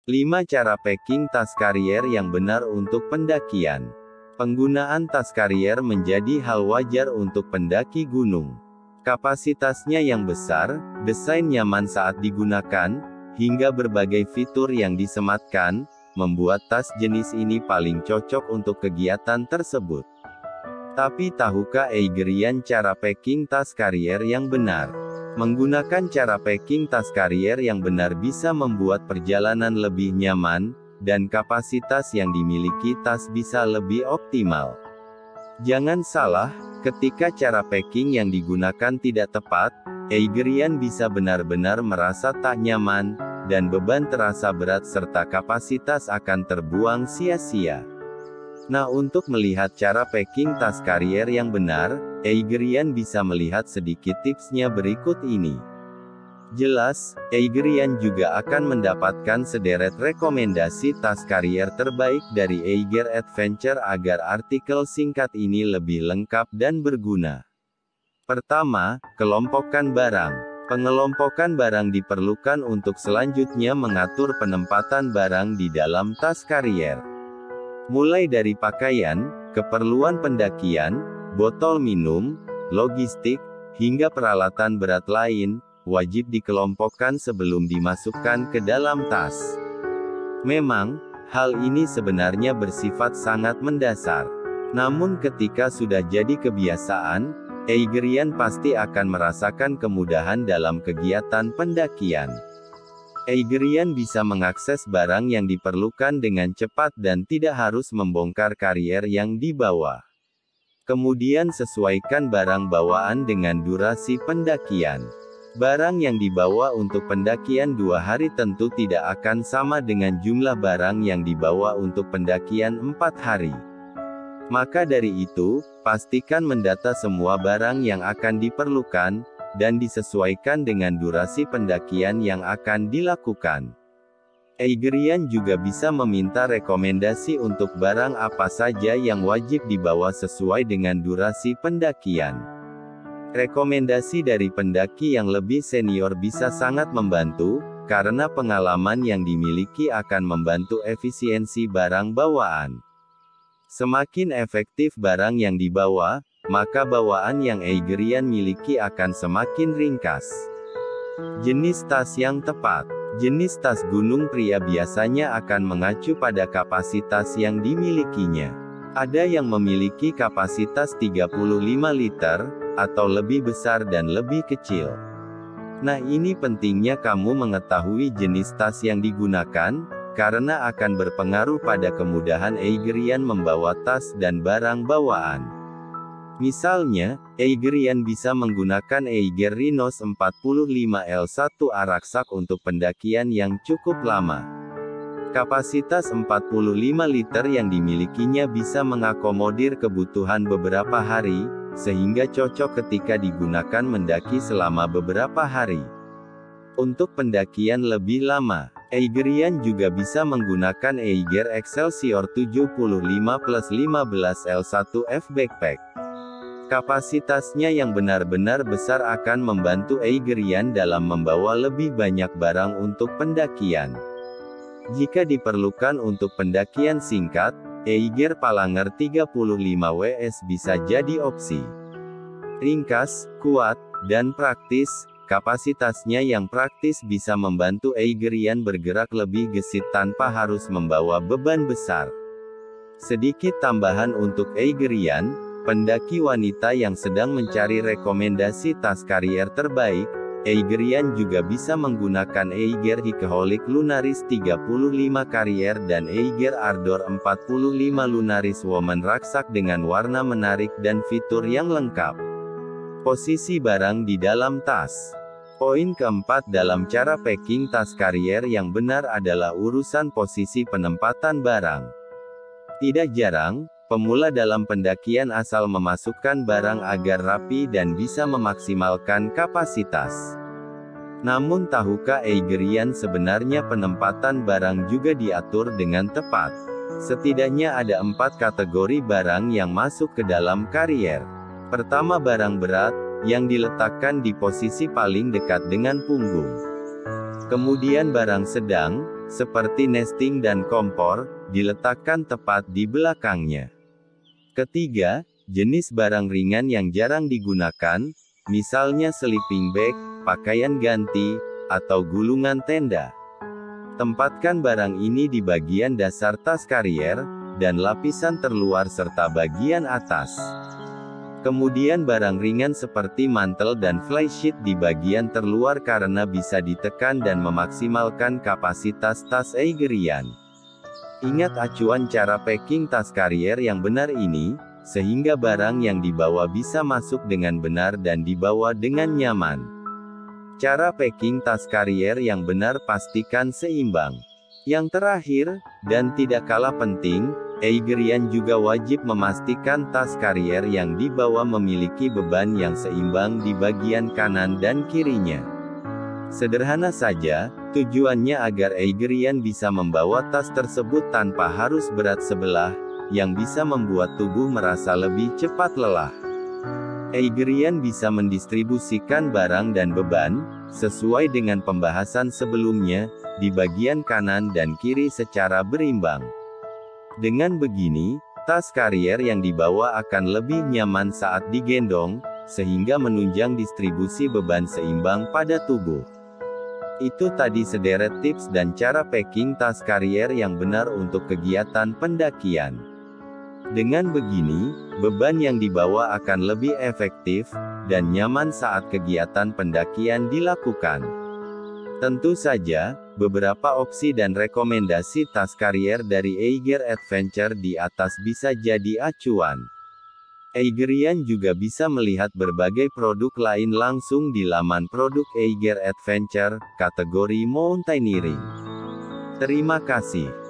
5 cara packing tas karier yang benar untuk pendakian. Penggunaan tas karier menjadi hal wajar untuk pendaki gunung. Kapasitasnya yang besar, desain nyaman saat digunakan, hingga berbagai fitur yang disematkan, membuat tas jenis ini paling cocok untuk kegiatan tersebut. Tapi tahukah Eigerian cara packing tas karier yang benar? Menggunakan cara packing tas karier yang benar bisa membuat perjalanan lebih nyaman, dan kapasitas yang dimiliki tas bisa lebih optimal. Jangan salah, ketika cara packing yang digunakan tidak tepat, Eigerian bisa benar-benar merasa tak nyaman, dan beban terasa berat serta kapasitas akan terbuang sia-sia. Nah, untuk melihat cara packing tas karier yang benar, Eigerian bisa melihat sedikit tipsnya berikut ini. Jelas, Eigerian juga akan mendapatkan sederet rekomendasi tas karier terbaik dari Eiger Adventure agar artikel singkat ini lebih lengkap dan berguna. Pertama, kelompokkan barang. Pengelompokan barang diperlukan untuk selanjutnya mengatur penempatan barang di dalam tas karier. Mulai dari pakaian, keperluan pendakian, botol minum, logistik, hingga peralatan berat lain, wajib dikelompokkan sebelum dimasukkan ke dalam tas. Memang, hal ini sebenarnya bersifat sangat mendasar. Namun ketika sudah jadi kebiasaan, Eigerian pasti akan merasakan kemudahan dalam kegiatan pendakian. Eigerian bisa mengakses barang yang diperlukan dengan cepat dan tidak harus membongkar karier yang dibawa. Kemudian sesuaikan barang bawaan dengan durasi pendakian. Barang yang dibawa untuk pendakian 2 hari tentu tidak akan sama dengan jumlah barang yang dibawa untuk pendakian 4 hari. Maka dari itu, pastikan mendata semua barang yang akan diperlukan, dan disesuaikan dengan durasi pendakian yang akan dilakukan. Eigerian juga bisa meminta rekomendasi untuk barang apa saja yang wajib dibawa sesuai dengan durasi pendakian. Rekomendasi dari pendaki yang lebih senior bisa sangat membantu, karena pengalaman yang dimiliki akan membantu efisiensi barang bawaan. Semakin efektif barang yang dibawa, maka bawaan yang Eigerian miliki akan semakin ringkas. Jenis tas yang tepat. Jenis tas gunung pria biasanya akan mengacu pada kapasitas yang dimilikinya. Ada yang memiliki kapasitas 35 liter, atau lebih besar dan lebih kecil. Nah, ini pentingnya kamu mengetahui jenis tas yang digunakan, karena akan berpengaruh pada kemudahan Eigerian membawa tas dan barang bawaan. Misalnya, Eigerian bisa menggunakan Eiger Rhinos 45L1A rucksack untuk pendakian yang cukup lama. Kapasitas 45 liter yang dimilikinya bisa mengakomodir kebutuhan beberapa hari, sehingga cocok ketika digunakan mendaki selama beberapa hari. Untuk pendakian lebih lama, Eigerian juga bisa menggunakan Eiger Excelsior 75+15L1F Backpack. Kapasitasnya yang benar-benar besar akan membantu Eigerian dalam membawa lebih banyak barang untuk pendakian. Jika diperlukan untuk pendakian singkat, Eiger Palanger 35WS bisa jadi opsi. Ringkas, kuat, dan praktis, kapasitasnya yang praktis bisa membantu Eigerian bergerak lebih gesit tanpa harus membawa beban besar. Sedikit tambahan untuk Eigerian, pendaki wanita yang sedang mencari rekomendasi tas karier terbaik, Eigerian juga bisa menggunakan Eiger Hikeholic Lunaris 35 Carrier dan Eiger Ardor 45 Lunaris Woman Rucksack dengan warna menarik dan fitur yang lengkap. Posisi barang di dalam tas. Poin keempat dalam cara packing tas karier yang benar adalah urusan posisi penempatan barang. Tidak jarang, pemula dalam pendakian asal memasukkan barang agar rapi dan bisa memaksimalkan kapasitas. Namun tahukah Eigerian sebenarnya penempatan barang juga diatur dengan tepat? Setidaknya ada 4 kategori barang yang masuk ke dalam karier. Pertama, barang berat, yang diletakkan di posisi paling dekat dengan punggung. Kemudian barang sedang, seperti nesting dan kompor, diletakkan tepat di belakangnya. Ketiga, jenis barang ringan yang jarang digunakan, misalnya sleeping bag, pakaian ganti, atau gulungan tenda. Tempatkan barang ini di bagian dasar tas karier, dan lapisan terluar serta bagian atas. Kemudian barang ringan seperti mantel dan flysheet di bagian terluar karena bisa ditekan dan memaksimalkan kapasitas tas Aigerian. Ingat acuan cara packing tas karier yang benar ini, sehingga barang yang dibawa bisa masuk dengan benar dan dibawa dengan nyaman. Cara packing tas karier yang benar pastikan seimbang. Yang terakhir, dan tidak kalah penting, Aigerian juga wajib memastikan tas karier yang dibawa memiliki beban yang seimbang di bagian kanan dan kirinya. Sederhana saja, tujuannya agar Aigerian bisa membawa tas tersebut tanpa harus berat sebelah, yang bisa membuat tubuh merasa lebih cepat lelah. Aigerian bisa mendistribusikan barang dan beban, sesuai dengan pembahasan sebelumnya, di bagian kanan dan kiri secara berimbang. Dengan begini, tas karier yang dibawa akan lebih nyaman saat digendong, sehingga menunjang distribusi beban seimbang pada tubuh. Itu tadi sederet tips dan cara packing tas karier yang benar untuk kegiatan pendakian. Dengan begini, beban yang dibawa akan lebih efektif, dan nyaman saat kegiatan pendakian dilakukan. Tentu saja, beberapa opsi dan rekomendasi tas karier dari Eiger Adventure di atas bisa jadi acuan. Aigerian juga bisa melihat berbagai produk lain langsung di laman produk Eiger Adventure, kategori mountaineering. Terima kasih.